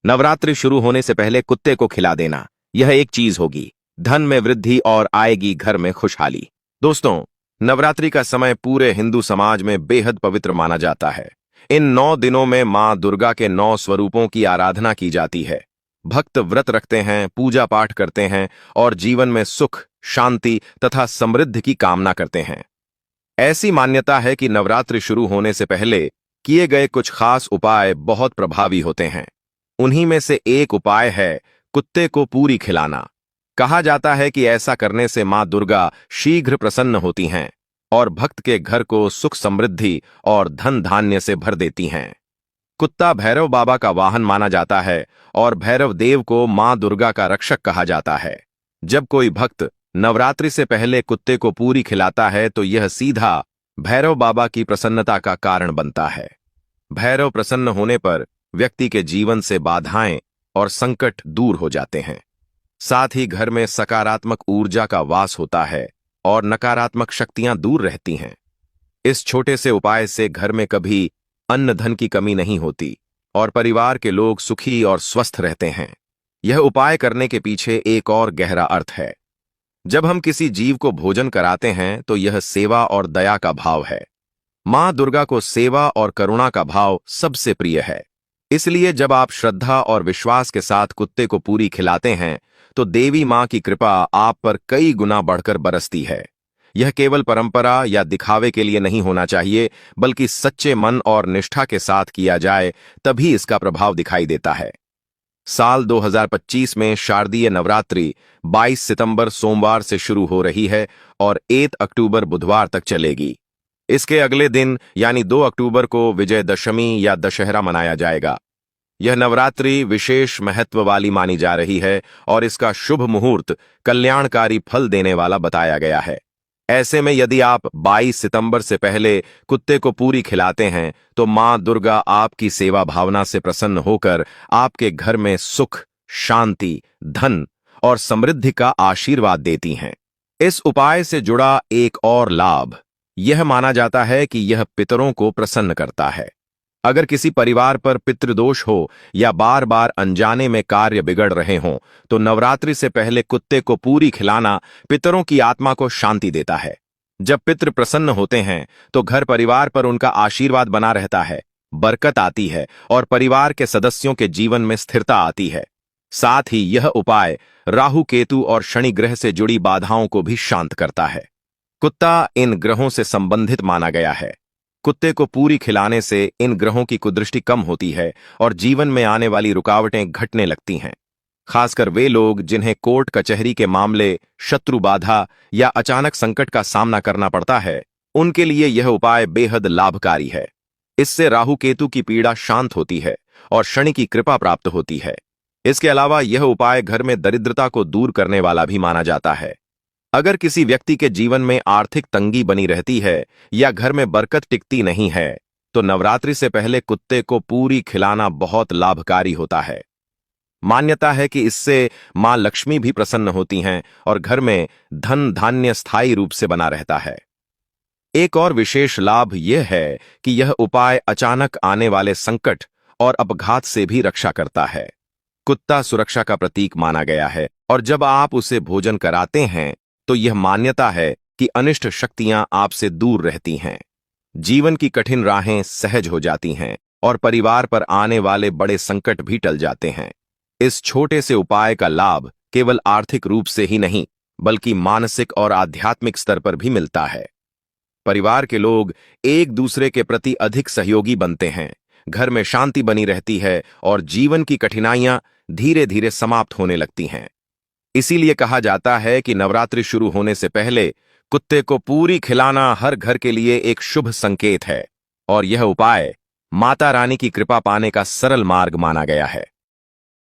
नवरात्रि शुरू होने से पहले कुत्ते को खिला देना, यह एक चीज होगी। धन में वृद्धि और आएगी घर में खुशहाली। दोस्तों, नवरात्रि का समय पूरे हिंदू समाज में बेहद पवित्र माना जाता है। इन 9 दिनों में मां दुर्गा के 9 स्वरूपों की आराधना की जाती है। भक्त व्रत रखते हैं, पूजा पाठ करते हैं और जीवन में सुख, शांति तथा समृद्धि की कामना करते हैं। ऐसी मान्यता है कि नवरात्रि शुरू होने से पहले किए गए कुछ खास उपाय बहुत प्रभावी होते हैं। उन्हीं में से एक उपाय है कुत्ते को पूरी खिलाना। कहा जाता है कि ऐसा करने से मां दुर्गा शीघ्र प्रसन्न होती हैं और भक्त के घर को सुख समृद्धि और धन धान्य से भर देती हैं। कुत्ता भैरव बाबा का वाहन माना जाता है और भैरव देव को मां दुर्गा का रक्षक कहा जाता है। जब कोई भक्त नवरात्रि से पहले कुत्ते को पूरी खिलाता है तो यह सीधा भैरव बाबा की प्रसन्नता का कारण बनता है। भैरव प्रसन्न होने पर व्यक्ति के जीवन से बाधाएं और संकट दूर हो जाते हैं। साथ ही घर में सकारात्मक ऊर्जा का वास होता है और नकारात्मक शक्तियां दूर रहती हैं। इस छोटे से उपाय से घर में कभी अन्न धन की कमी नहीं होती और परिवार के लोग सुखी और स्वस्थ रहते हैं। यह उपाय करने के पीछे एक और गहरा अर्थ है। जब हम किसी जीव को भोजन कराते हैं तो यह सेवा और दया का भाव है। मां दुर्गा को सेवा और करुणा का भाव सबसे प्रिय है। इसलिए जब आप श्रद्धा और विश्वास के साथ कुत्ते को पूरी खिलाते हैं तो देवी मां की कृपा आप पर कई गुना बढ़कर बरसती है। यह केवल परंपरा या दिखावे के लिए नहीं होना चाहिए, बल्कि सच्चे मन और निष्ठा के साथ किया जाए तभी इसका प्रभाव दिखाई देता है। साल 2025 में शारदीय नवरात्रि 22 सितंबर सोमवार से शुरू हो रही है और 1 अक्टूबर बुधवार तक चलेगी। इसके अगले दिन यानी 2 अक्टूबर को विजयदशमी या दशहरा मनाया जाएगा। यह नवरात्रि विशेष महत्व वाली मानी जा रही है और इसका शुभ मुहूर्त कल्याणकारी फल देने वाला बताया गया है। ऐसे में यदि आप 22 सितंबर से पहले कुत्ते को पूरी खिलाते हैं तो मां दुर्गा आपकी सेवा भावना से प्रसन्न होकर आपके घर में सुख, शांति, धन और समृद्धि का आशीर्वाद देती हैं। इस उपाय से जुड़ा एक और लाभ यह माना जाता है कि यह पितरों को प्रसन्न करता है। अगर किसी परिवार पर पितृदोष हो या बार बार अनजाने में कार्य बिगड़ रहे हों तो नवरात्रि से पहले कुत्ते को पूरी खिलाना पितरों की आत्मा को शांति देता है। जब पितृ प्रसन्न होते हैं तो घर परिवार पर उनका आशीर्वाद बना रहता है, बरकत आती है और परिवार के सदस्यों के जीवन में स्थिरता आती है। साथ ही यह उपाय राहु, केतु और शनि ग्रह से जुड़ी बाधाओं को भी शांत करता है। कुत्ता इन ग्रहों से संबंधित माना गया है। कुत्ते को पूरी खिलाने से इन ग्रहों की कुदृष्टि कम होती है और जीवन में आने वाली रुकावटें घटने लगती हैं। खासकर वे लोग जिन्हें कोर्ट कचहरी के मामले, शत्रु बाधा या अचानक संकट का सामना करना पड़ता है, उनके लिए यह उपाय बेहद लाभकारी है। इससे राहु केतु की पीड़ा शांत होती है और शनि की कृपा प्राप्त होती है। इसके अलावा यह उपाय घर में दरिद्रता को दूर करने वाला भी माना जाता है। अगर किसी व्यक्ति के जीवन में आर्थिक तंगी बनी रहती है या घर में बरकत टिकती नहीं है तो नवरात्रि से पहले कुत्ते को पूरी खिलाना बहुत लाभकारी होता है। मान्यता है कि इससे मां लक्ष्मी भी प्रसन्न होती हैं और घर में धन धान्य स्थायी रूप से बना रहता है। एक और विशेष लाभ यह है कि यह उपाय अचानक आने वाले संकट और अपघात से भी रक्षा करता है। कुत्ता सुरक्षा का प्रतीक माना गया है और जब आप उसे भोजन कराते हैं तो यह मान्यता है कि अनिष्ट शक्तियां आपसे दूर रहती हैं। जीवन की कठिन राहें सहज हो जाती हैं और परिवार पर आने वाले बड़े संकट भी टल जाते हैं। इस छोटे से उपाय का लाभ केवल आर्थिक रूप से ही नहीं बल्कि मानसिक और आध्यात्मिक स्तर पर भी मिलता है। परिवार के लोग एक दूसरे के प्रति अधिक सहयोगी बनते हैं, घर में शांति बनी रहती है और जीवन की कठिनाइयां धीरे धीरे समाप्त होने लगती हैं। इसीलिए कहा जाता है कि नवरात्रि शुरू होने से पहले कुत्ते को पूरी खिलाना हर घर के लिए एक शुभ संकेत है और यह उपाय माता रानी की कृपा पाने का सरल मार्ग माना गया है।